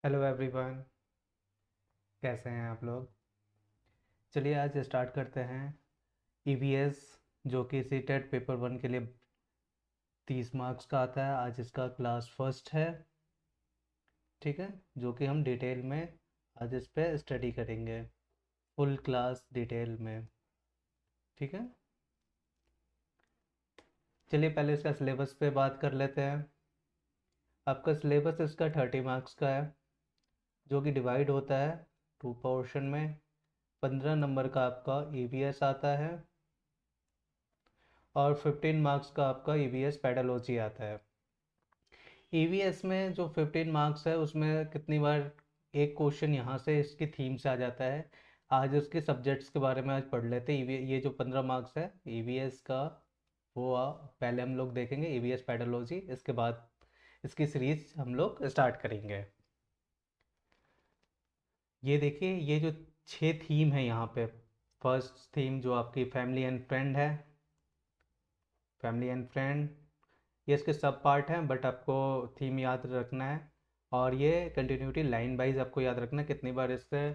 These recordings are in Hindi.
हेलो एवरीवन, कैसे हैं आप लोग। चलिए आज स्टार्ट करते हैं ईवीएस, जो कि सीटेट पेपर 1 के लिए 30 मार्क्स का आता है। आज इसका क्लास फर्स्ट है, ठीक है, जो कि हम डिटेल में आज इस पे स्टडी करेंगे, फुल क्लास डिटेल में, ठीक है। चलिए पहले इसका सिलेबस पे बात कर लेते हैं। आपका सिलेबस इसका 30 मार्क्स का है, जो कि डिवाइड होता है 2 पोर्शन में। 15 नंबर का आपका ईवीएस आता है और 15 मार्क्स का आपका ईवीएस पेडोलॉजी आता है। ईवीएस में जो 15 मार्क्स है उसमें कितनी बार एक क्वेश्चन यहाँ से इसकी थीम से आ जाता है। आज उसके सब्जेक्ट्स के बारे में आज पढ़ लेते हैं। ये जो 15 मार्क्स है ईवीएस का, वो पहले हम लोग देखेंगे ईवीएस पेडोलॉजी, इसके बाद इसकी सीरीज हम लोग स्टार्ट करेंगे। ये देखिए, ये जो 6 थीम है यहाँ पे। फर्स्ट थीम जो आपकी फैमिली एंड फ्रेंड है, फैमिली एंड फ्रेंड, ये इसके सब पार्ट हैं, बट आपको थीम याद रखना है। और ये कंटिन्यूटी लाइन वाइज आपको याद रखना है। कितनी बार इससे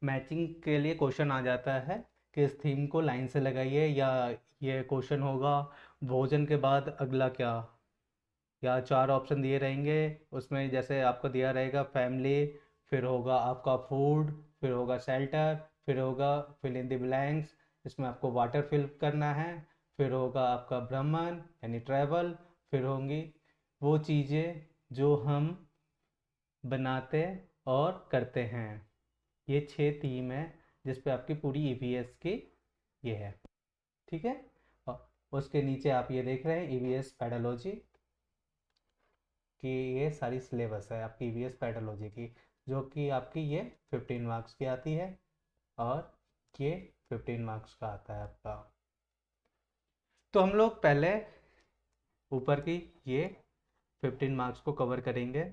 मैचिंग के लिए क्वेश्चन आ जाता है कि इस थीम को लाइन से लगाइए, या ये क्वेश्चन होगा भोजन के बाद अगला क्या, या 4 ऑप्शन दिए रहेंगे उसमें, जैसे आपको दिया रहेगा फैमिली, फिर होगा आपका फूड, फिर होगा शेल्टर, फिर होगा फिल इन द ब्लैंक्स, इसमें आपको वाटर फिल करना है, फिर होगा आपका भ्रमण यानी ट्रैवल, फिर होंगी वो चीज़ें जो हम बनाते और करते हैं। ये 6 थीम है जिस पे आपकी पूरी ईवीएस की ये है, ठीक है। और उसके नीचे आप ये देख रहे हैं ईवीएस पेडोलॉजी कि ये सारी सिलेबस है आपकी ईवीएस पेडोलॉजी की, जो कि आपकी ये 15 मार्क्स की आती है और ये 15 मार्क्स का आता है आपका। तो हम लोग पहले ऊपर की ये 15 मार्क्स को कवर करेंगे,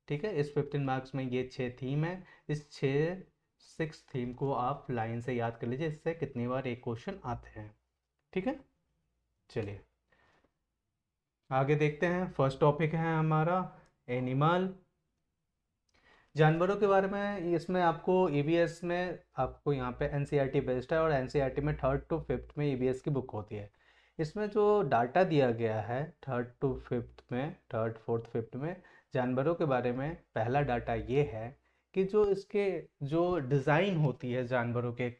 ठीक है। इस 15 मार्क्स में ये 6 थीम है। इस 6 थीम को आप लाइन से याद कर लीजिए, इससे कितनी बार एक क्वेश्चन आते हैं, ठीक है। चलिए आगे देखते हैं। फर्स्ट टॉपिक है हमारा एनिमल, जानवरों के बारे में। इसमें आपको ईवीएस में आपको यहाँ पे एनसीईआरटी बेस्ड है, और एनसीईआरटी में 3rd to 5th में ईवीएस की बुक होती है। इसमें जो डाटा दिया गया है 3rd to 5th में, 3rd 4th 5th में जानवरों के बारे में, पहला डाटा ये है कि जो इसके जो डिज़ाइन होती है जानवरों के,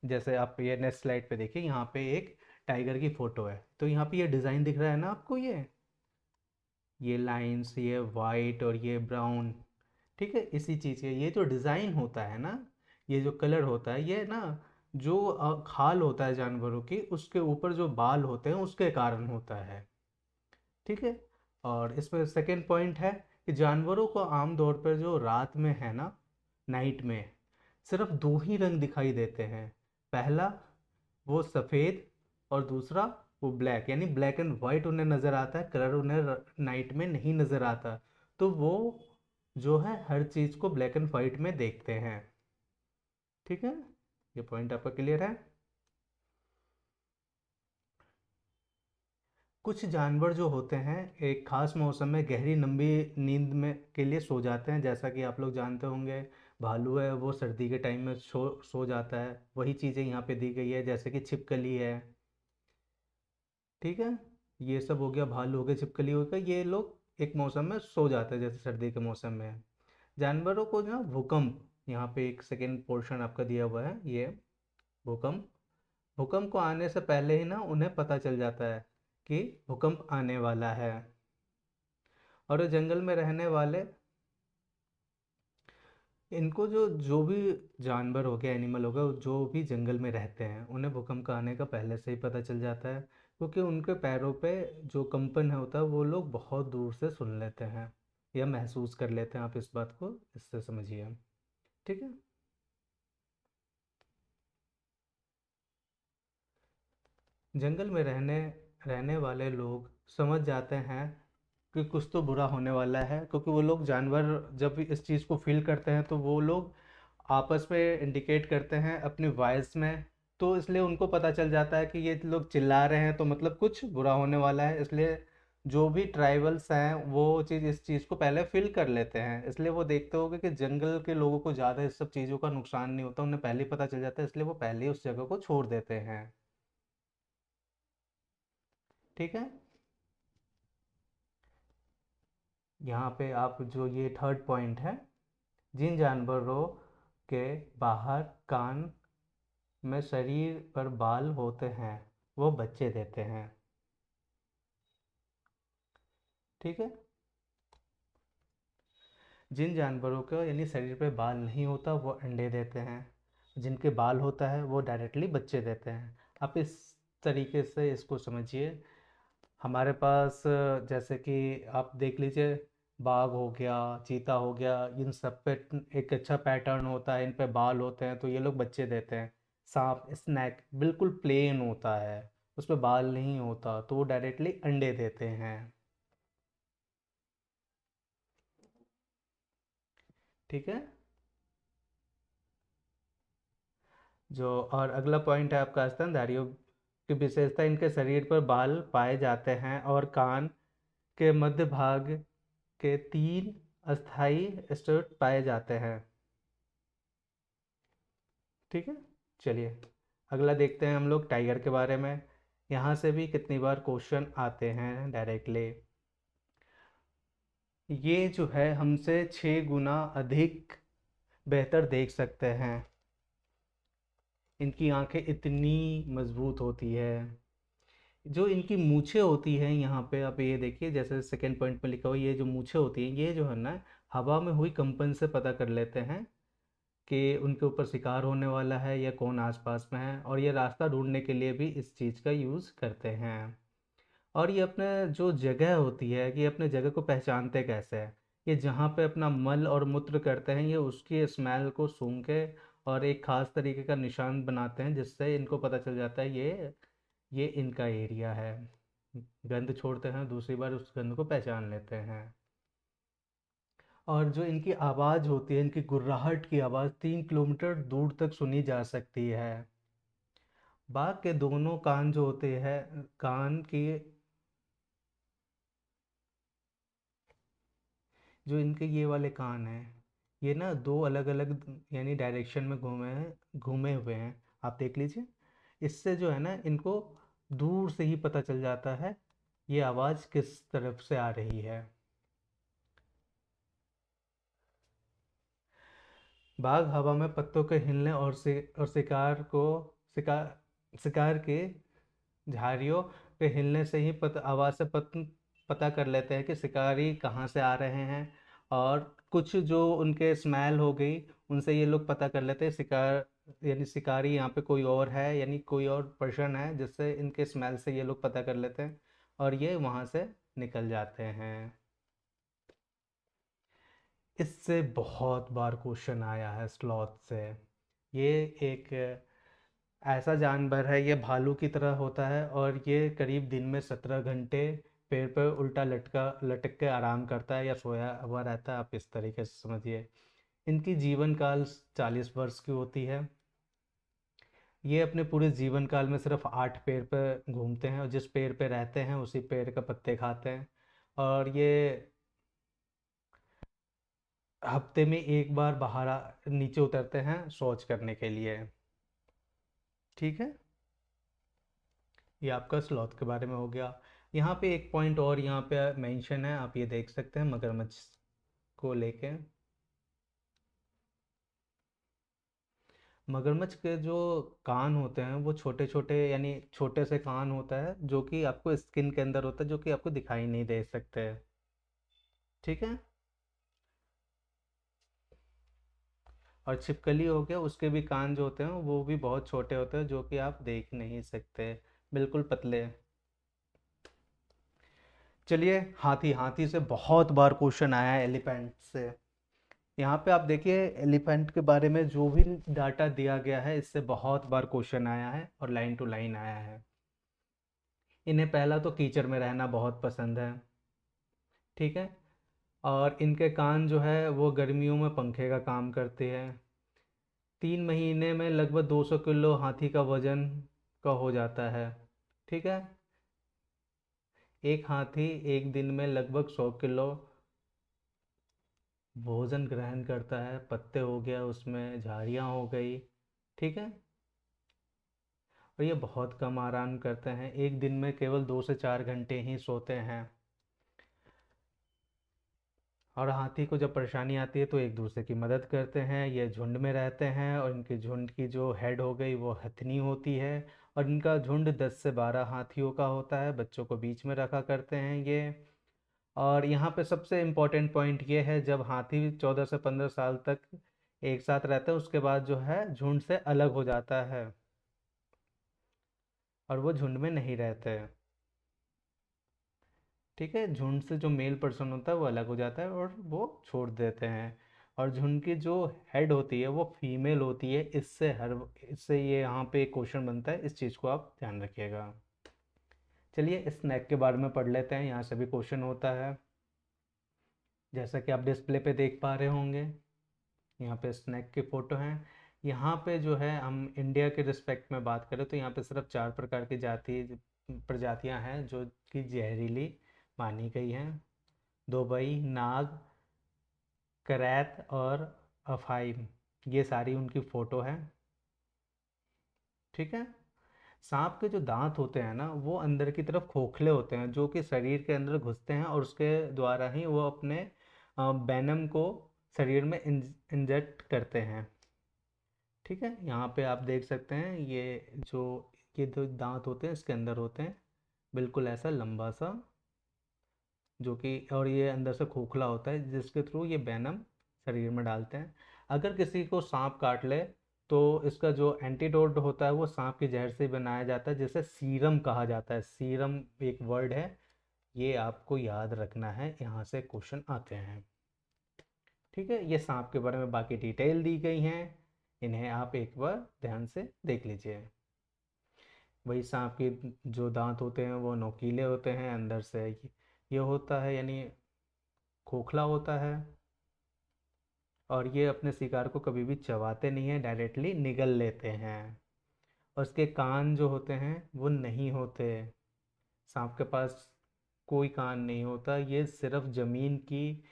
जैसे आप ये नेक्स्ट स्लाइड पे देखिए, यहाँ पे एक टाइगर की फ़ोटो है, तो यहाँ पे ये डिज़ाइन दिख रहा है ना आपको, ये लाइंस, ये वाइट और ये ब्राउन, ठीक है। इसी चीज़ के ये जो डिज़ाइन होता है ना, ये जो कलर होता है, ये ना जो खाल होता है जानवरों की, उसके ऊपर जो बाल होते हैं उसके कारण होता है, ठीक है। और इसमें सेकंड पॉइंट है कि जानवरों को आमतौर पर जो रात में है ना, नाइट में सिर्फ 2 ही रंग दिखाई देते हैं। पहला वो सफ़ेद, और दूसरा वो ब्लैक, यानी ब्लैक एंड वाइट उन्हें नज़र आता है, कलर उन्हें नाइट में नहीं नज़र आता। तो वो जो है हर चीज़ को ब्लैक एंड वाइट में देखते हैं, ठीक है। ये पॉइंट आपका क्लियर है। कुछ जानवर जो होते हैं एक खास मौसम में गहरी लंबी नींद में के लिए सो जाते हैं, जैसा कि आप लोग जानते होंगे। भालू है वो सर्दी के टाइम में सो जाता है। वही चीज़ें यहाँ पे दी गई है, जैसे कि छिपकली है, ठीक है। ये सब हो गया, भालू हो गया, छिपकली हो गया, ये लोग एक मौसम में सो जाते हैं जैसे सर्दी के मौसम में। जानवरों को जो है भूकंप, यहाँ पे एक सेकेंड पोर्शन आपका दिया हुआ है, ये भूकंप, भूकंप को आने से पहले ही ना उन्हें पता चल जाता है कि भूकंप आने वाला है। और ये जंगल में रहने वाले, इनको जो जो भी जानवर हो गया, एनिमल हो गया, जो भी जंगल में रहते हैं, उन्हें भूकंप का आने का पहले से ही पता चल जाता है, क्योंकि उनके पैरों पे जो कंपन है होता है वो लोग बहुत दूर से सुन लेते हैं या महसूस कर लेते हैं। आप इस बात को इससे समझिए, ठीक है। जंगल में रहने रहने वाले लोग समझ जाते हैं कि कुछ तो बुरा होने वाला है, क्योंकि वो लोग जानवर जब भी इस चीज़ को फील करते हैं तो वो लोग आपस में इंडिकेट करते हैं अपनी वॉइस में। तो इसलिए उनको पता चल जाता है कि ये लोग चिल्ला रहे हैं तो मतलब कुछ बुरा होने वाला है, इसलिए जो भी ट्राइबल्स हैं वो चीज़ इस चीज़ को पहले फिल कर लेते हैं, इसलिए वो देखते होंगे कि जंगल के लोगों को ज़्यादा इस सब चीज़ों का नुकसान नहीं होता, उन्हें पहले ही पता चल जाता है, इसलिए वो पहले ही उस जगह को छोड़ देते हैं। ठीक है। यहाँ पे आप जो ये थर्ड पॉइंट है, जिन जानवरों के बाहर कान में शरीर पर बाल होते हैं वो बच्चे देते हैं। ठीक है। जिन जानवरों का यानी शरीर पे बाल नहीं होता वो अंडे देते हैं, जिनके बाल होता है वो डायरेक्टली बच्चे देते हैं। आप इस तरीके से इसको समझिए। हमारे पास जैसे कि आप देख लीजिए, बाघ हो गया, चीता हो गया, इन सब पे एक अच्छा पैटर्न होता है, इन पे बाल होते हैं तो ये लोग बच्चे देते हैं। सांप स्नैक बिल्कुल प्लेन होता है, उस पे बाल नहीं होता तो वो डायरेक्टली अंडे देते हैं। ठीक है। जो और अगला पॉइंट है आपका, स्तनधारियों की विशेषता, इनके शरीर पर बाल पाए जाते हैं और कान के मध्य भाग के तीन अस्थाई स्टड पाए जाते हैं। ठीक है। चलिए अगला देखते हैं हम लोग टाइगर के बारे में। यहाँ से भी कितनी बार क्वेश्चन आते हैं डायरेक्टली। ये जो है हमसे 6 गुना अधिक बेहतर देख सकते हैं, इनकी आंखें इतनी मजबूत होती है। जो इनकी मूछें होती हैं, यहाँ पे आप ये देखिए, जैसे सेकंड पॉइंट में लिखा हुआ ये जो मूछें होती हैं, ये जो है ना, हवा में हुई कंपन से पता कर लेते हैं कि उनके ऊपर शिकार होने वाला है या कौन आसपास में है, और ये रास्ता ढूंढने के लिए भी इस चीज़ का यूज़ करते हैं। और ये अपने जो जगह होती है कि अपने जगह को पहचानते कैसे हैं, ये जहाँ पे अपना मल और मूत्र करते हैं ये उसकी स्मेल को सूंघ के और एक खास तरीके का निशान बनाते हैं, जिससे इनको पता चल जाता है ये इनका एरिया है। गंध छोड़ते हैं, दूसरी बार उस गंध को पहचान लेते हैं। और जो इनकी आवाज़ होती है, इनकी गुर्राहट की आवाज़ 3 किलोमीटर दूर तक सुनी जा सकती है। बाघ के दोनों कान जो होते हैं, कान की जो इनके ये वाले कान हैं, ये ना दो अलग अलग यानी डायरेक्शन में घूमे हुए हैं। आप देख लीजिए, इससे जो है ना इनको दूर से ही पता चल जाता है ये आवाज़ किस तरफ से आ रही है। बाघ हवा में पत्तों के हिलने और शिकार के झाड़ियों के हिलने से ही आवाज़ से पता कर लेते हैं कि शिकारी कहाँ से आ रहे हैं। और कुछ जो उनके स्मेल हो गई, उनसे ये लोग पता कर लेते हैं यानी शिकारी यहाँ पे कोई और है, यानी कोई और पर्सन है, जिससे इनके स्मेल से ये लोग पता कर लेते हैं और ये वहाँ से निकल जाते हैं। इससे बहुत बार क्वेश्चन आया है स्लॉथ से। ये एक ऐसा जानवर है, ये भालू की तरह होता है और ये करीब दिन में 17 घंटे पेड़ पर उल्टा लटक के आराम करता है या सोया हुआ रहता है, आप इस तरीके से समझिए। इनकी जीवन काल 40 वर्ष की होती है। ये अपने पूरे जीवन काल में सिर्फ 8 पेड़ पर घूमते हैं और जिस पेड़ पे रहते हैं उसी पेड़ का पत्ते खाते हैं। और ये हफ्ते में एक बार नीचे उतरते हैं शौच करने के लिए। ठीक है। ये आपका स्लॉथ के बारे में हो गया। यहाँ पे एक पॉइंट और यहाँ पे मेंशन है, आप ये देख सकते हैं मगरमच्छ को लेके। मगरमच्छ के जो कान होते हैं वो छोटे छोटे, यानी छोटे से कान होता है जो कि आपको स्किन के अंदर होता है, जो कि आपको दिखाई नहीं दे सकते। ठीक है। और छिपकली हो गया, उसके भी कान जो होते हैं वो भी बहुत छोटे होते हैं, जो कि आप देख नहीं सकते, बिल्कुल पतले। चलिए हाथी, हाथी से बहुत बार क्वेश्चन आया है, एलिफेंट से। यहाँ पे आप देखिए, एलिफेंट के बारे में जो भी डाटा दिया गया है इससे बहुत बार क्वेश्चन आया है और लाइन टू लाइन आया है। इन्हें पहला तो कीचड़ में रहना बहुत पसंद है। ठीक है। और इनके कान जो है वो गर्मियों में पंखे का काम करते हैं। 3 महीने में लगभग 200 किलो हाथी का वजन का हो जाता है। ठीक है। एक हाथी एक दिन में लगभग 100 किलो भोजन ग्रहण करता है। पत्ते हो गया, उसमें झाड़ियाँ हो गई, ठीक है। और ये बहुत कम आराम करते हैं, एक दिन में केवल 2 से 4 घंटे ही सोते हैं। और हाथी को जब परेशानी आती है तो एक दूसरे की मदद करते हैं। ये झुंड में रहते हैं और इनके झुंड की जो हेड हो गई वो हथनी होती है। और इनका झुंड 10 से 12 हाथियों का होता है। बच्चों को बीच में रखा करते हैं ये। और यहाँ पे सबसे इम्पोर्टेंट पॉइंट ये है, जब हाथी 14 से 15 साल तक एक साथ रहते हैं उसके बाद जो है झुंड से अलग हो जाता है और वो झुंड में नहीं रहते हैं, ठीक है। झुंड से जो मेल पर्सन होता है वो अलग हो जाता है और वो छोड़ देते हैं। और झुंड की जो हेड होती है वो फीमेल होती है। इससे ये यहाँ पे एक क्वेश्चन बनता है, इस चीज़ को आप ध्यान रखिएगा। चलिए स्नैक के बारे में पढ़ लेते हैं, यहाँ से भी क्वेश्चन होता है। जैसा कि आप डिस्प्ले पे देख पा रहे होंगे, यहाँ पे स्नैक की फ़ोटो हैं। यहाँ पे जो है हम इंडिया के रिस्पेक्ट में बात करें तो यहाँ पे सिर्फ 4 प्रकार की प्रजातियाँ हैं जो कि जहरीली मानी गई हैं। दुबई, नाग, करैत और अफाइम, ये सारी उनकी फ़ोटो है, ठीक है। सांप के जो दांत होते हैं ना वो अंदर की तरफ खोखले होते हैं जो कि शरीर के अंदर घुसते हैं और उसके द्वारा ही वो अपने वेनम को शरीर में इंजेक्ट करते हैं, ठीक है। यहाँ पे आप देख सकते हैं ये जो दांत होते हैं इसके अंदर होते हैं, बिल्कुल ऐसा लंबा सा, जो कि और ये अंदर से खोखला होता है जिसके थ्रू ये वेनम शरीर में डालते हैं। अगर किसी को सांप काट ले तो इसका जो एंटीडोट होता है वो सांप के जहर से बनाया जाता है, जिसे सीरम कहा जाता है। सीरम एक वर्ड है, ये आपको याद रखना है, यहाँ से क्वेश्चन आते हैं, ठीक है। ये सांप के बारे में बाकी डिटेल दी गई हैं, इन्हें आप एक बार ध्यान से देख लीजिए। वही सांप के जो दांत होते हैं वो नोकीले होते हैं, अंदर से ये होता है, यानी खोखला होता है। और ये अपने शिकार को कभी भी चबाते नहीं हैं, डायरेक्टली निगल लेते हैं। और उसके कान जो होते हैं वो नहीं होते, सांप के पास कोई कान नहीं होता। ये सिर्फ ज़मीन की,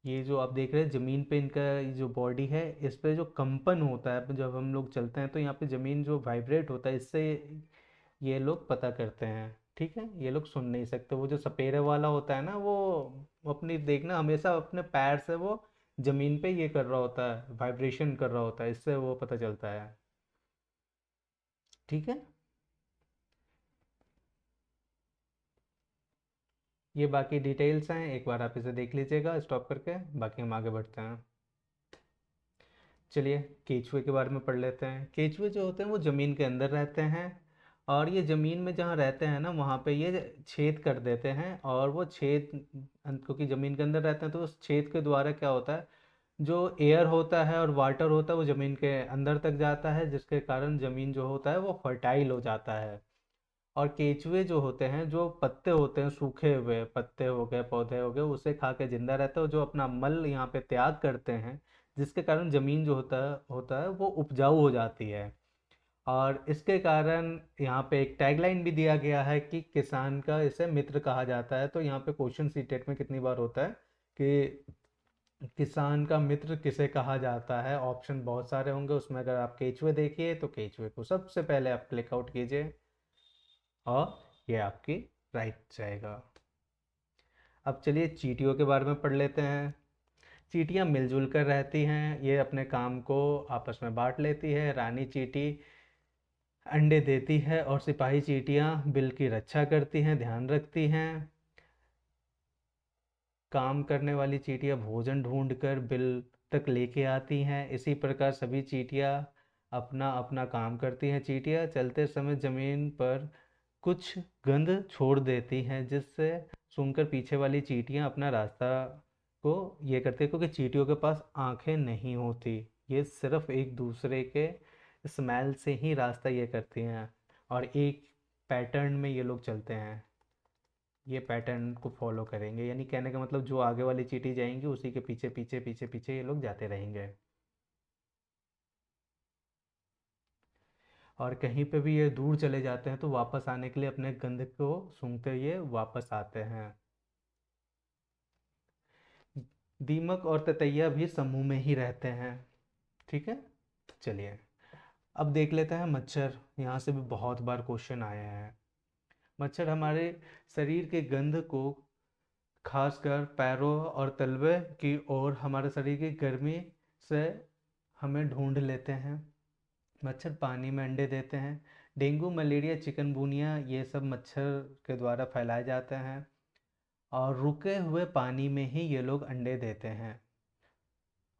ये जो आप देख रहे हैं ज़मीन पे इनका ये जो बॉडी है इस पे जो कंपन होता है जब हम लोग चलते हैं तो यहाँ पे ज़मीन जो वाइब्रेट होता है इससे ये लोग पता करते हैं, ठीक है। ये लोग सुन नहीं सकते। वो जो सपेरे वाला होता है ना वो अपनी देखना हमेशा अपने पैर से वो जमीन पे ये कर रहा होता है, वाइब्रेशन कर रहा होता है, इससे वो पता चलता है, ठीक है। ये बाकी डिटेल्स हैं, एक बार आप इसे देख लीजिएगा स्टॉप करके, बाकी हम आगे बढ़ते हैं। चलिए केचुए के बारे में पढ़ लेते हैं। केचुए जो होते हैं वो ज़मीन के अंदर रहते हैं और ये ज़मीन में जहाँ रहते हैं ना वहाँ पे ये छेद कर देते हैं। और वो छेद क्योंकि ज़मीन के अंदर रहते हैं तो उस छेद के द्वारा क्या होता है, जो एयर होता है और वाटर होता है वो ज़मीन के अंदर तक जाता है, जिसके कारण ज़मीन जो होता है वो फर्टाइल हो जाता है। और केचुए जो होते हैं, जो पत्ते होते हैं, सूखे हुए पत्ते हो गए, पौधे हो गए, उसे खा के जिंदा रहते हैं और जो अपना मल यहाँ पे त्याग करते हैं, जिसके कारण ज़मीन जो होता है वो उपजाऊ हो जाती है। और इसके कारण यहाँ पे एक टैगलाइन भी दिया गया है कि किसान का इसे मित्र कहा जाता है। तो यहाँ पे क्वेश्चन सीटेट में कितनी बार होता है कि किसान का मित्र किसे कहा जाता है, ऑप्शन बहुत सारे होंगे, उसमें अगर आप केचुए देखिए तो केचुए को सबसे पहले आप क्लिक आउट कीजिए और ये आपकी राइट जाएगा। अब चलिए चींटियों के बारे में पढ़ लेते हैं। चींटियाँ मिलजुल कर रहती हैं, ये अपने काम को आपस में बांट लेती है। रानी चींटी अंडे देती है और सिपाही चींटियाँ बिल की रक्षा करती हैं, ध्यान रखती हैं। काम करने वाली चींटियाँ भोजन ढूंढकर बिल तक लेके आती हैं। इसी प्रकार सभी चींटियाँ अपना अपना काम करती हैं। चींटियाँ चलते समय जमीन पर कुछ गंध छोड़ देती हैं, जिससे सूंघकर पीछे वाली चींटियाँ अपना रास्ता को ये करती है, क्योंकि चींटियों के पास आंखें नहीं होती, ये सिर्फ एक दूसरे के स्मेल से ही रास्ता ये करती हैं और एक पैटर्न में ये लोग चलते हैं, ये पैटर्न को फॉलो करेंगे। यानी कहने का मतलब जो आगे वाली चींटी जाएंगी उसी के पीछे पीछे पीछे पीछे ये लोग जाते रहेंगे। और कहीं पे भी ये दूर चले जाते हैं तो वापस आने के लिए अपने गंध को सूंघते हुए वापस आते हैं। दीमक और ततैया भी समूह में ही रहते हैं। ठीक है, चलिए अब देख लेते हैं मच्छर। यहाँ से भी बहुत बार क्वेश्चन आए हैं। मच्छर हमारे शरीर के गंध को खासकर पैरों और तलवे की ओर हमारे शरीर की गर्मी से हमें ढूंढ लेते हैं। मच्छर पानी में अंडे देते हैं। डेंगू, मलेरिया, चिकनगुनिया ये सब मच्छर के द्वारा फैलाए जाते हैं और रुके हुए पानी में ही ये लोग अंडे देते हैं।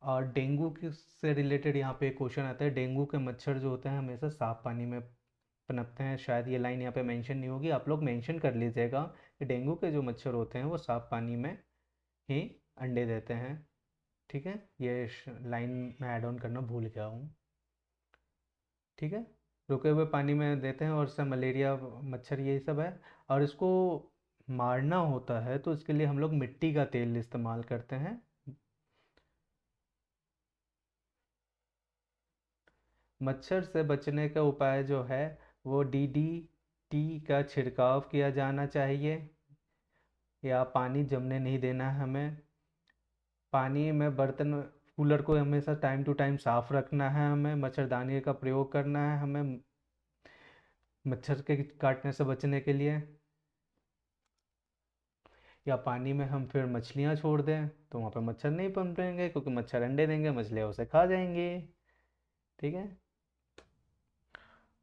और डेंगू के से रिलेटेड यहाँ पे एक क्वेश्चन आता है। डेंगू के मच्छर जो होते हैं हमेशा साफ पानी में पनपते हैं। शायद ये लाइन यहाँ पे मेंशन नहीं होगी, आप लोग मेंशन कर लीजिएगा कि डेंगू के जो मच्छर होते हैं वो साफ पानी में ही अंडे देते हैं। ठीक है, ये लाइन मैं ऐड ऑन करना भूल गया हूँ। ठीक है, रुके हुए पानी में देते हैं और इससे मलेरिया, मच्छर यही सब है। और इसको मारना होता है तो इसके लिए हम लोग मिट्टी का तेल इस्तेमाल करते हैं। मच्छर से बचने का उपाय जो है वो डीडीटी का छिड़काव किया जाना चाहिए, या पानी जमने नहीं देना है हमें। पानी में बर्तन, कूलर को हमेशा टाइम टू टाइम साफ रखना है हमें। मच्छरदानी का प्रयोग करना है हमें मच्छर के काटने से बचने के लिए। या पानी में हम फिर मछलियाँ छोड़ दें तो वहाँ पर मच्छर नहीं पनपेंगे, क्योंकि मच्छर अंडे देंगे, मछलियाँ उसे खा जाएंगी। ठीक है,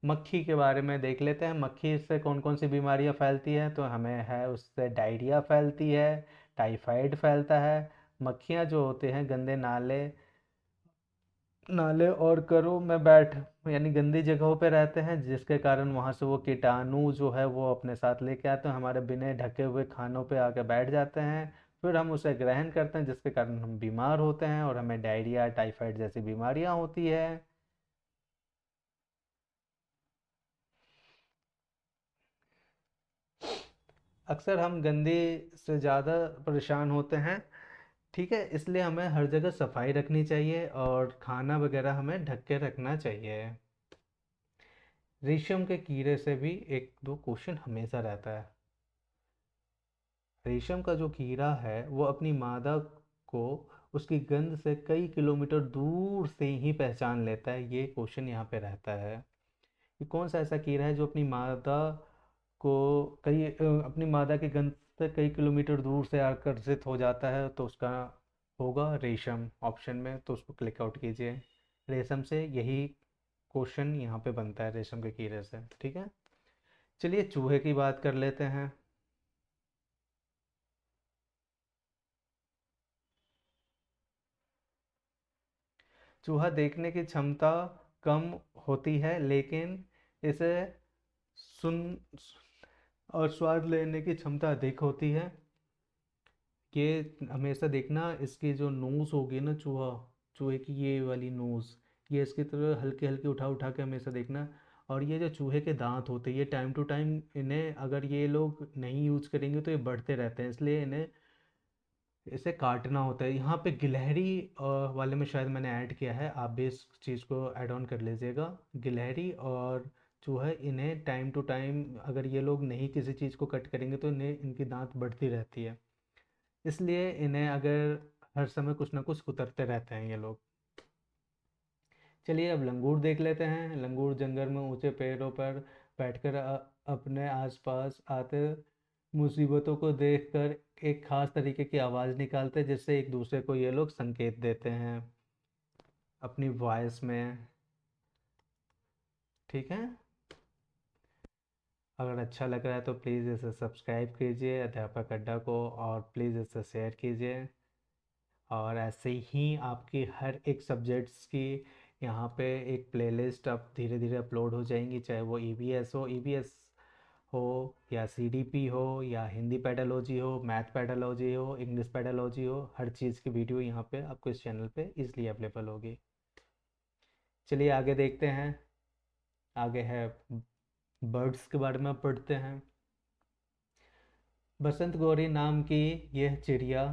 मक्खी के बारे में देख लेते हैं। मक्खी से कौन कौन सी बीमारियां फैलती है, तो हमें है उससे डायरिया फैलती है, टाइफाइड फैलता है। मक्खियाँ जो होते हैं गंदे नाले नाले और घरों में बैठ यानी गंदी जगहों पे रहते हैं, जिसके कारण वहाँ से वो कीटाणु जो है वो अपने साथ लेके आते हैं, हमारे बिना ढके हुए खानों पे आके बैठ जाते हैं। फिर हम उसे ग्रहण करते हैं, जिसके कारण हम बीमार होते हैं और हमें डायरिया, टाइफाइड जैसी बीमारियां होती है। अक्सर हम गंदे से ज़्यादा परेशान होते हैं। ठीक है, इसलिए हमें हर जगह सफाई रखनी चाहिए और खाना वगैरह हमें ढक के रखना चाहिए। रेशम के कीड़े से भी एक दो क्वेश्चन हमेशा रहता है। रेशम का जो कीड़ा है वो अपनी मादा को उसकी गंध से कई किलोमीटर दूर से ही पहचान लेता है। ये क्वेश्चन यहाँ पे रहता है कि कौन सा ऐसा कीड़ा है जो अपनी मादा को अपनी मादा की गंध से कई किलोमीटर दूर से आकर्षित हो जाता है। तो उसका होगा रेशम ऑप्शन में, तो उसको क्लिक आउट कीजिए। रेशम से यही क्वेश्चन यहाँ पे बनता है, रेशम के कीड़े से। ठीक है, चलिए चूहे की बात कर लेते हैं। चूहा देखने की क्षमता कम होती है, लेकिन इसे सुन और स्वाद लेने की क्षमता अधिक होती है। ये हमेशा देखना, इसकी जो नोज़ होगी ना चूहे की ये वाली नोज़, ये इसकी तरह हल्के हल्के उठा उठा के हमेशा देखना। और ये जो चूहे के दांत होते हैं ये टाइम टू टाइम, इन्हें अगर ये लोग नहीं यूज करेंगे तो ये बढ़ते रहते हैं, इसलिए इन्हें इसे काटना होता है। यहाँ पे गिलहरी वाले में शायद मैंने ऐड किया है, आप भी इस चीज़ को ऐड ऑन कर लीजिएगा। गिलहरी और चूहा, इन्हें टाइम टू टाइम अगर ये लोग नहीं किसी चीज़ को कट करेंगे तो इन्हें इनकी दांत बढ़ती रहती है, इसलिए इन्हें अगर हर समय कुछ ना कुछ कुतरते रहते हैं ये लोग। चलिए अब लंगूर देख लेते हैं। लंगूर जंगल में ऊंचे पेड़ों पर बैठकर अपने आसपास आते मुसीबतों को देखकर एक खास तरीके की आवाज़ निकालते हैं, जिससे एक दूसरे को ये लोग संकेत देते हैं अपनी वॉइस में। ठीक है, अगर अच्छा लग रहा है तो प्लीज़ इसे सब्सक्राइब कीजिए अध्यापक अड्डा को, और प्लीज़ इसे शेयर कीजिए। और ऐसे ही आपकी हर एक सब्जेक्ट्स की यहाँ पे एक प्लेलिस्ट अब धीरे धीरे अपलोड हो जाएंगी, चाहे वो ईवीएस हो या सीडीपी हो या हिंदी पेडालॉजी हो, मैथ पेडालॉजी हो, इंग्लिश पेडालॉजी हो, हर चीज़ की वीडियो यहाँ पे आपको इस चैनल पे इजली अवेलेबल होगी। चलिए आगे देखते हैं। आगे है बर्ड्स के बारे में पढ़ते हैं। बसंत गौरी नाम की यह चिड़िया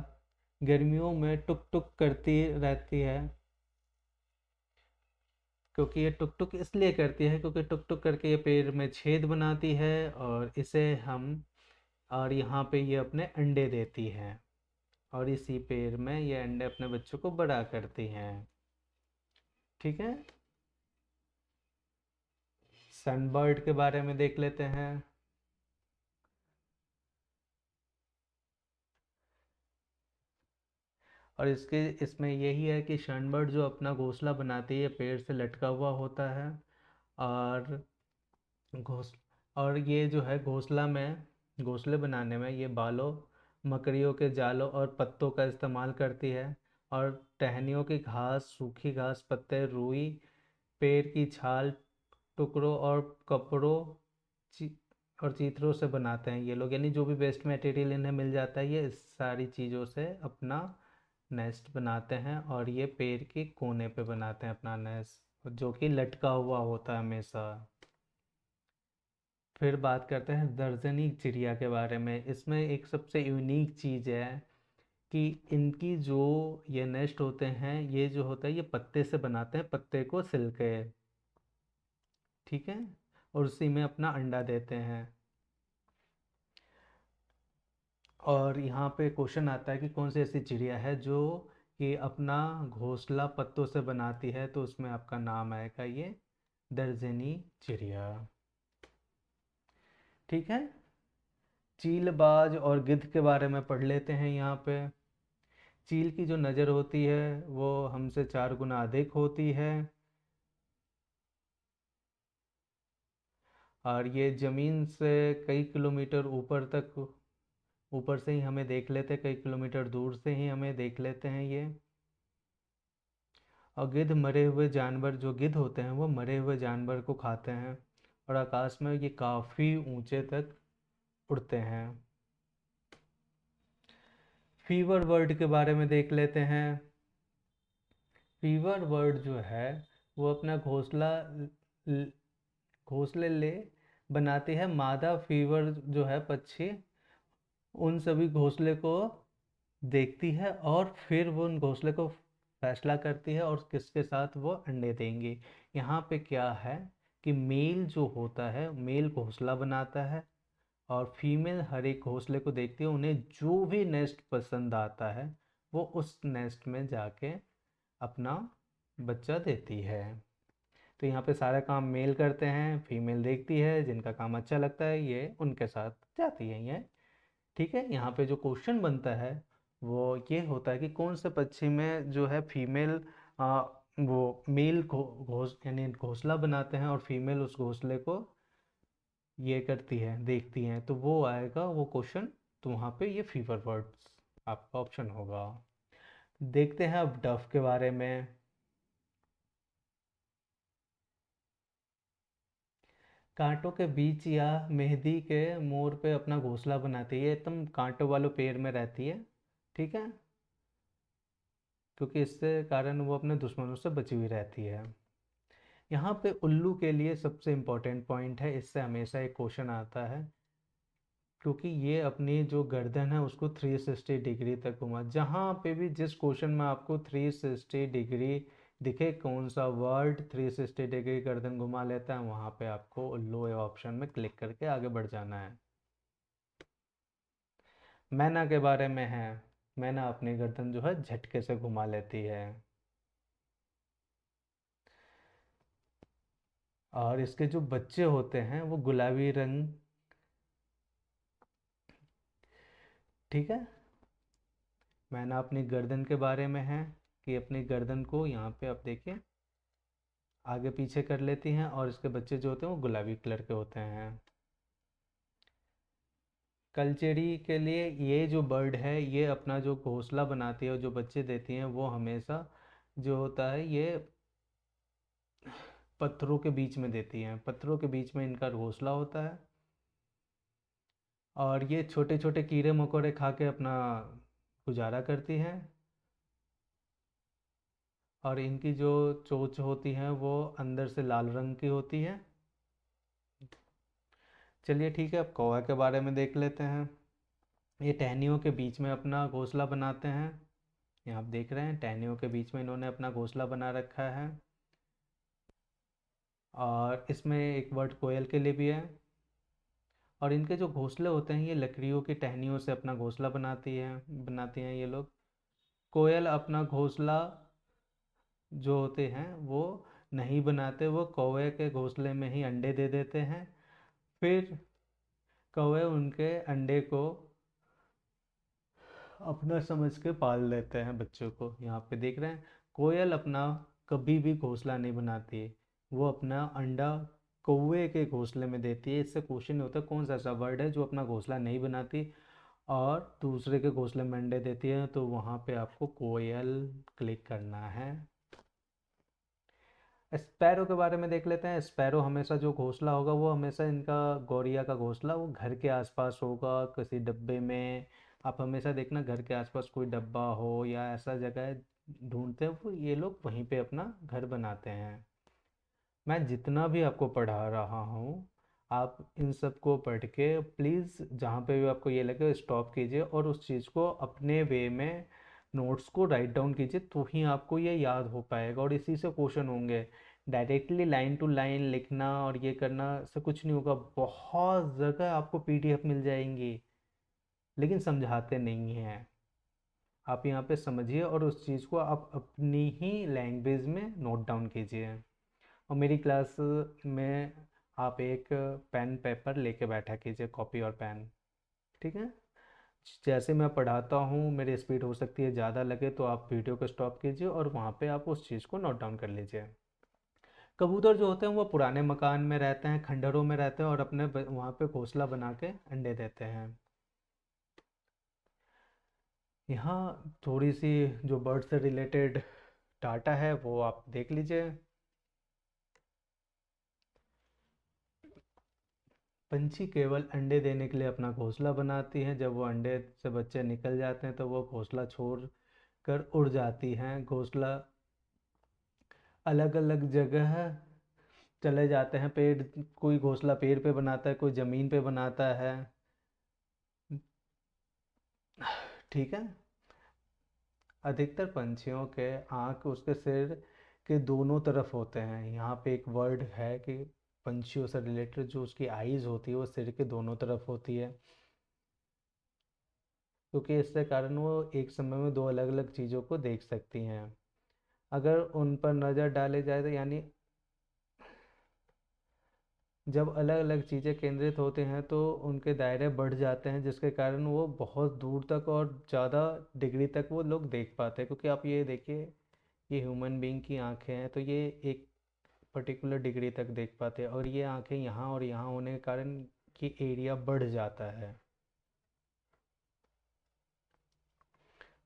गर्मियों में टुक टुक करती रहती है। क्योंकि ये टुक टुक इसलिए करती है क्योंकि टुक टुक करके ये पेड़ में छेद बनाती है, और इसे हम, और यहाँ पे ये अपने अंडे देती हैं, और इसी पेड़ में ये अंडे अपने बच्चों को बड़ा करती हैं। ठीक है। सनबर्ड के बारे में देख लेते हैं। और इसमें यही है कि सनबर्ड जो अपना घोंसला बनाती है पेड़ से लटका हुआ होता है, और घोंस और ये जो है घोंसले बनाने में ये बालों, मकड़ियों के जालों और पत्तों का इस्तेमाल करती है, और टहनियों की घास, सूखी घास, पत्ते, रुई, पेड़ की छाल, टुकड़ों और कपड़ों, ची और चीथड़ों से बनाते हैं ये लोग, यानी जो भी वेस्ट मटेरियल इन्हें मिल जाता है ये इस सारी चीज़ों से अपना नेस्ट बनाते हैं, और ये पेड़ के कोने पे बनाते हैं अपना नेस्ट, जो कि लटका हुआ होता है हमेशा। फिर बात करते हैं दर्जनी चिड़िया के बारे में। इसमें एक सबसे यूनिक चीज़ है कि इनकी जो ये नेस्ट होते हैं, ये जो होता है ये पत्ते से बनाते हैं, पत्ते को सिल के। ठीक है। और उसी में अपना अंडा देते हैं। और यहाँ पे क्वेश्चन आता है कि कौन सी ऐसी चिड़िया है जो कि अपना घोंसला पत्तों से बनाती है, तो उसमें आपका नाम आएगा ये दर्जनी चिड़िया। ठीक है। चीलबाज और गिद्ध के बारे में पढ़ लेते हैं यहाँ पे। चील की जो नज़र होती है वो हमसे 4 गुना अधिक होती है, और ये ज़मीन से कई किलोमीटर ऊपर से ही हमें देख लेते हैं, कई किलोमीटर दूर से ही हमें देख लेते हैं ये। और गिद्ध मरे हुए जानवर, जो गिद्ध होते हैं वो मरे हुए जानवर को खाते हैं, और आकाश में ये काफ़ी ऊंचे तक उड़ते हैं। फीवर बर्ड के बारे में देख लेते हैं। फीवर बर्ड जो है वो अपना ल- घोंसले ले बनाती है। मादा फीवर जो है पक्षी उन सभी घोंसले को देखती है, और फिर वो उन घोंसले को फैसला करती है और किसके साथ वो अंडे देंगी। यहाँ पे क्या है कि मेल जो होता है, मेल घोंसला बनाता है, और फीमेल हर एक घोंसले को देखती है, उन्हें जो भी नेस्ट पसंद आता है वो उस नेस्ट में जाके अपना बच्चा देती है। तो यहाँ पे सारा काम मेल करते हैं, फीमेल देखती है, जिनका काम अच्छा लगता है ये उनके साथ जाती है ये। ठीक है। यहाँ पे जो क्वेश्चन बनता है वो ये होता है कि कौन से पक्षी में जो है फीमेल वो मेल घोंस यानी घोंसला बनाते हैं, और फीमेल उस घोंसले को ये करती है, देखती हैं, तो वो आएगा वो क्वेश्चन। तो वहाँ पे ये फीवर वर्ड्स आपका ऑप्शन होगा। देखते हैं अब डफ के बारे में। कांटों के बीच या मेहंदी के मोड़ पे अपना घोंसला बनाती है, एकदम कांटों वाले पेड़ में रहती है। ठीक है। क्योंकि इससे कारण वो अपने दुश्मनों से बची हुई रहती है। यहाँ पे उल्लू के लिए सबसे इम्पोर्टेंट पॉइंट है, इससे हमेशा एक क्वेश्चन आता है, क्योंकि ये अपनी जो गर्दन है उसको 360 डिग्री तक घुमा, जहाँ पे भी जिस क्वेश्चन में आपको 360 डिग्री दिखे, कौन सा वर्ड 360 डिग्री गर्दन घुमा लेता है, वहाँ पे आपको उल्लू ऑप्शन में क्लिक करके आगे बढ़ जाना है। मैना के बारे में है। मैना अपनी गर्दन जो है झटके से घुमा लेती है, और इसके जो बच्चे होते हैं वो गुलाबी रंग। ठीक है। मैना अपनी गर्दन के बारे में है कि अपनी गर्दन को यहाँ पे आप देखिए आगे पीछे कर लेती हैं, और इसके बच्चे जो होते हैं वो गुलाबी कलर के होते हैं। कलचेड़ी के लिए ये जो बर्ड है ये अपना जो घोंसला बनाती है और जो बच्चे देती हैं वो हमेशा जो होता है ये पत्थरों के बीच में देती हैं, पत्थरों के बीच में इनका घोंसला होता है, और ये छोटे छोटे कीड़े मकोड़े खा के अपना गुजारा करती हैं, और इनकी जो चोंच होती हैं वो अंदर से लाल रंग की होती है। चलिए ठीक है, अब कौवा के बारे में देख लेते हैं। ये टहनियों के बीच में अपना घोंसला बनाते हैं। ये आप देख रहे हैं टहनियों के बीच में इन्होंने अपना घोंसला बना रखा है। और इसमें एक वर्ड कोयल के लिए भी है। और इनके जो घोंसले होते हैं ये लकड़ियों की टहनियों से अपना घोंसला बनाती हैं ये लोग। कोयल अपना घोंसला जो होते हैं वो नहीं बनाते, वो कौवे के घोंसले में ही अंडे दे देते हैं। फिर कौवे उनके अंडे को अपना समझ के पाल लेते हैं बच्चों को। यहाँ पे देख रहे हैं, कोयल अपना कभी भी घोंसला नहीं बनाती है, वो अपना अंडा कौवे के घोंसले में देती है। इससे क्वेश्चन होता है कौन सा ऐसा वर्ड है जो अपना घोंसला नहीं बनाती और दूसरे के घोंसले में अंडे देती है, तो वहाँ पे आपको कोयल क्लिक करना है। स्पैरो के बारे में देख लेते हैं। स्पैरो हमेशा जो घोंसला होगा वो हमेशा इनका गौरिया का घोंसला वो घर के आसपास होगा, किसी डब्बे में। आप हमेशा देखना घर के आसपास कोई डब्बा हो या ऐसा जगह ढूंढते हैं, वो ये लोग वहीं पे अपना घर बनाते हैं। मैं जितना भी आपको पढ़ा रहा हूँ, आप इन सब को पढ़ के प्लीज़ जहाँ पे भी आपको ये लगे स्टॉप कीजिए और उस चीज़ को अपने वे में नोट्स को राइट डाउन कीजिए, तो ही आपको ये याद हो पाएगा। और इसी से क्वेश्चन होंगे। डायरेक्टली लाइन टू लाइन लिखना और ये करना से कुछ नहीं होगा। बहुत जगह आपको पीडीएफ मिल जाएंगी लेकिन समझाते नहीं हैं। आप यहाँ पे समझिए और उस चीज़ को आप अपनी ही लैंग्वेज में नोट डाउन कीजिए। और मेरी क्लास में आप एक पेन पेपर लेके बैठा कीजिए, कॉपी और पेन। ठीक है। जैसे मैं पढ़ाता हूँ मेरी स्पीड हो सकती है ज़्यादा लगे तो आप वीडियो को स्टॉप कीजिए और वहाँ पे आप उस चीज़ को नोट डाउन कर लीजिए। कबूतर जो होते हैं वो पुराने मकान में रहते हैं, खंडहरों में रहते हैं और अपने वहाँ पे घोंसला बना के अंडे देते हैं। यहाँ थोड़ी सी जो बर्ड से रिलेटेड डाटा है वो आप देख लीजिए। पंछी केवल अंडे देने के लिए अपना घोंसला बनाती हैं। जब वो अंडे से बच्चे निकल जाते हैं तो वो घोंसला छोड़ कर उड़ जाती हैं। घोंसला अलग अलग जगह चले जाते हैं। पेड़, कोई घोंसला पेड़ पे बनाता है, कोई ज़मीन पे बनाता है। ठीक है। अधिकतर पंछियों के आँख उसके सिर के दोनों तरफ होते हैं। यहाँ पे एक वर्ड है कि पंछियों से रिलेटेड जो उसकी आईज़ होती है वो सिर के दोनों तरफ होती है, क्योंकि इससे कारण वो एक समय में दो अलग अलग चीज़ों को देख सकती हैं। अगर उन पर नज़र डाले जाए तो यानी जब अलग अलग चीज़ें केंद्रित होते हैं तो उनके दायरे बढ़ जाते हैं, जिसके कारण वो बहुत दूर तक और ज़्यादा डिग्री तक वो लोग देख पाते हैं। क्योंकि आप ये देखिए, ये ह्यूमन बीइंग की आंखें हैं तो ये एक पर्टिकुलर डिग्री तक देख पाते हैं, और ये आंखें यहाँ और यहाँ होने के कारण कि एरिया बढ़ जाता है।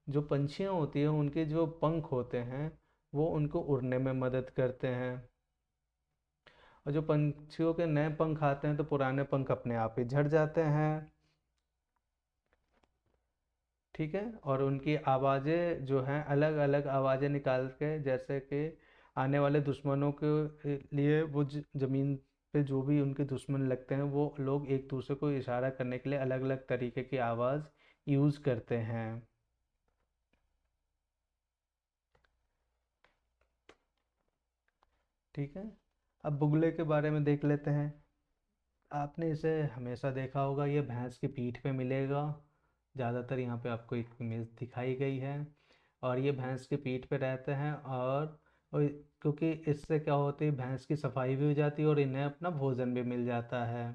जो पंछियाँ होती हैं उनके जो पंख होते हैं वो उनको उड़ने में मदद करते हैं। और जो पंछियों के नए पंख आते हैं तो पुराने पंख अपने आप ही झड़ जाते हैं। ठीक है। और उनकी आवाज़ें जो हैं अलग अलग आवाज़ें निकाल के, जैसे कि आने वाले दुश्मनों के लिए वो ज़मीन पे जो भी उनके दुश्मन लगते हैं वो लोग एक दूसरे को इशारा करने के लिए अलग अलग तरीके की आवाज़ यूज़ करते हैं। ठीक है। अब बुगले के बारे में देख लेते हैं। आपने इसे हमेशा देखा होगा, ये भैंस की पीठ पे मिलेगा। ज़्यादातर यहाँ पे आपको एक इमेज दिखाई गई है। और ये भैंस की पीठ पे रहते हैं और क्योंकि इससे क्या होती है, भैंस की सफाई भी हो जाती है और इन्हें अपना भोजन भी मिल जाता है।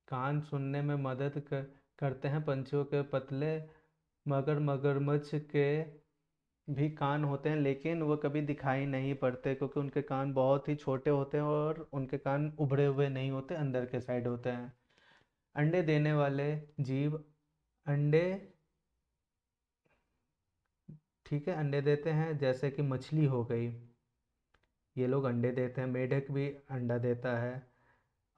कान सुनने में करते हैं पंछियों के पतले मगर मगरमच्छ के भी कान होते हैं, लेकिन वो कभी दिखाई नहीं पड़ते क्योंकि उनके कान बहुत ही छोटे होते हैं और उनके कान उभरे हुए नहीं होते, अंदर के साइड होते हैं। अंडे देने वाले जीव अंडे, ठीक है, अंडे देते हैं जैसे कि मछली हो गई, ये लोग अंडे देते हैं। मेढक भी अंडा देता है।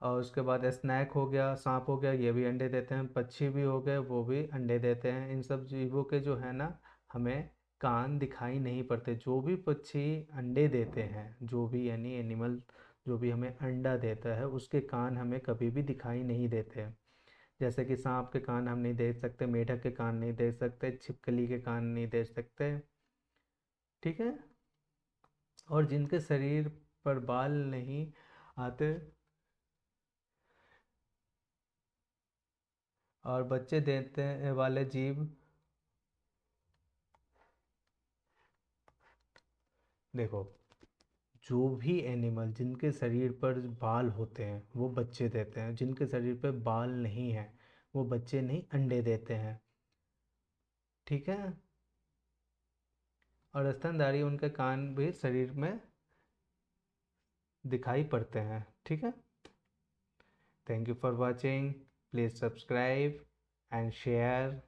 और उसके बाद स्नैक हो गया, सांप हो गया, ये भी अंडे देते हैं। पक्षी भी हो गए, वो भी अंडे देते हैं। इन सब जीवों के जो है ना, हमें कान दिखाई नहीं पड़ते। जो भी पक्षी अंडे देते हैं, जो भी यानी एनिमल जो भी हमें अंडा देता है, उसके कान हमें कभी भी दिखाई नहीं देते। जैसे कि सांप के कान हम नहीं देख सकते, मेढक के कान नहीं देख सकते, छिपकली के कान नहीं देख सकते। ठीक है। और जिनके शरीर पर बाल नहीं आते और बच्चे देते वाले जीव, देखो, जो भी एनिमल जिनके शरीर पर बाल होते हैं वो बच्चे देते हैं, जिनके शरीर पर बाल नहीं है वो बच्चे नहीं, अंडे देते हैं। ठीक है। और स्तनधारी उनके कान भी शरीर में दिखाई पड़ते हैं। ठीक है। Thank you for watching. Please subscribe and share.